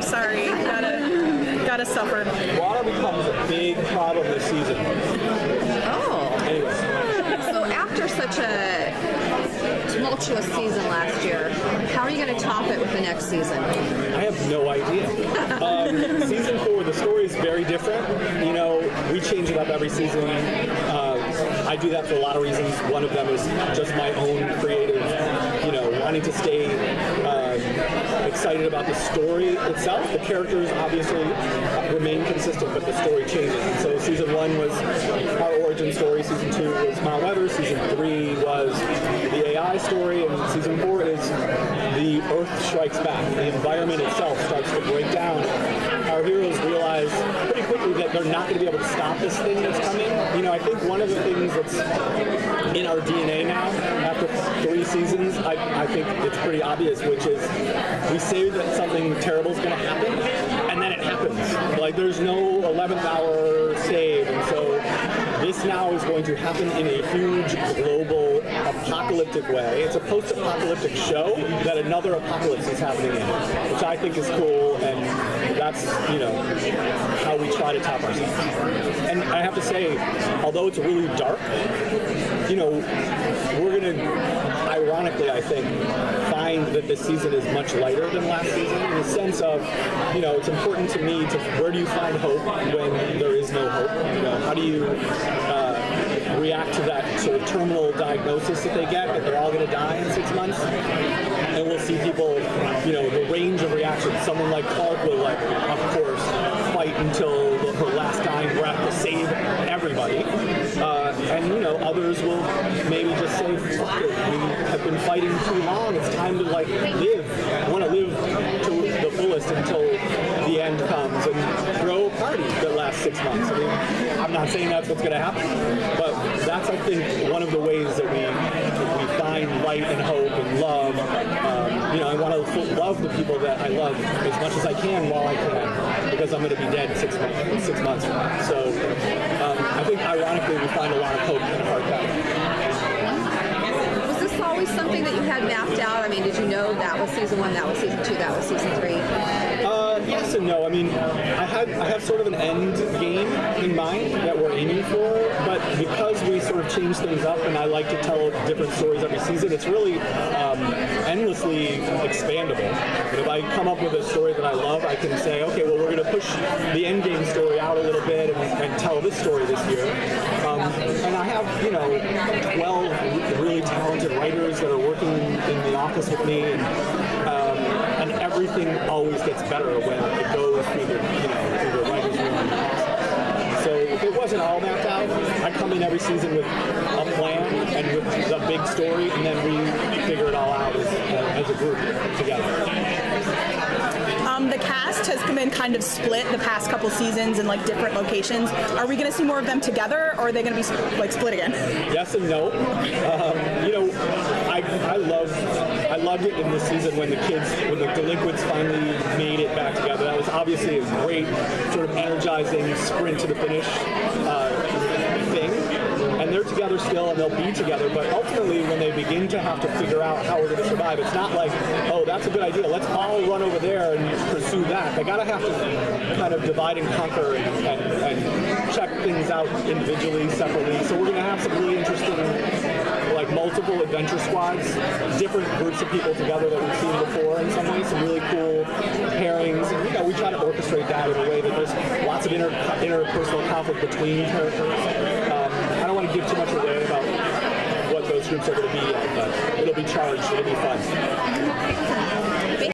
Sorry, gotta suffer. Water becomes a big problem this season. Oh. Anyway. So after such a tumultuous season last year, how are you going to top it with the next season? I have no idea. Season 4, the story is very different. You know, we change it up every season. I do that for a lot of reasons. One of them is just my own creative, wanting to stay excited about the story itself. The characters obviously remain consistent, but the story changes. And so season 1 was our origin story, season 2 was mild weather, season 3 was the AI story, and season 4 is the Earth strikes back. The environment itself starts to break down. Our heroes realize pretty quickly that they're not going to be able to stop this thing that's coming. I think one of the things that's in our DNA now, after 3 seasons, I think it's pretty obvious, which is we say that something terrible is going to happen, and then it happens. Like, there's no 11th hour save, and so this now is going to happen in a huge global apocalyptic way. It's a post-apocalyptic show that another apocalypse is happening in, which I think is cool, and that's, how we try to top ourselves. And I have to say, although it's really dark, we're going to, ironically, I think, find that this season is much lighter than last season, in the sense of, it's important to me where do you find hope when there is no hope? How do you react to that sort of terminal diagnosis that they get, that they're all going to die in 6 months? And we'll see people, the range of reactions. Someone like Clark will, of course, fight until her last dying breath to save everybody. And, others will maybe just say, fuck it, we have been fighting too long, it's time to, live. I want to live to the fullest until the end comes, and throw a party that lasts 6 months. I mean, I'm not saying that's what's going to happen, but that's, I think, one of the ways that we find light and hope and love. I want to love the people that I love as much as I can while I can, because I'm going to be dead 6 months from now. So I think, ironically, we find a lot of hope in our that. Was this always something that you had mapped out? I mean, did you know that was season 1, that was season 2, that was season 3? Yes and no. I mean, I have sort of an end game in mind that we're aiming for, but because we sort of change things up and I like to tell different stories every season, it's really endlessly expandable. But if I come up with a story that I love, I can say, okay, well, we're going to push the end game story out a little bit and tell this story this year. And I have, 12 really talented writers that are working in the office with me, and everything always gets better when it goes through the writer's room process. So if it wasn't all mapped out, I come in every season with a plan and with a big story, and then we figure it all out as a group together. The cast has been kind of split the past couple seasons in different locations. Are we going to see more of them together, or are they going to be split again? Yes and no. I loved it in this season when the delinquents finally made it back together. That was obviously a great sort of energizing sprint to the finish thing. And they're together still, and they'll be together, but ultimately when they begin to have to figure out how we're going to survive, it's not like, oh, that's a good idea, let's all run over there and pursue that. They gotta have to kind of divide and conquer and check things out individually, separately. So we're going to have some really interesting, multiple adventure squads, different groups of people together that we've seen before in some ways, some really cool pairings. And, we try to orchestrate that in a way that there's lots of interpersonal conflict between characters. I don't want to give too much away about what those groups are going to be yet, but it'll be charged, it'll be fun.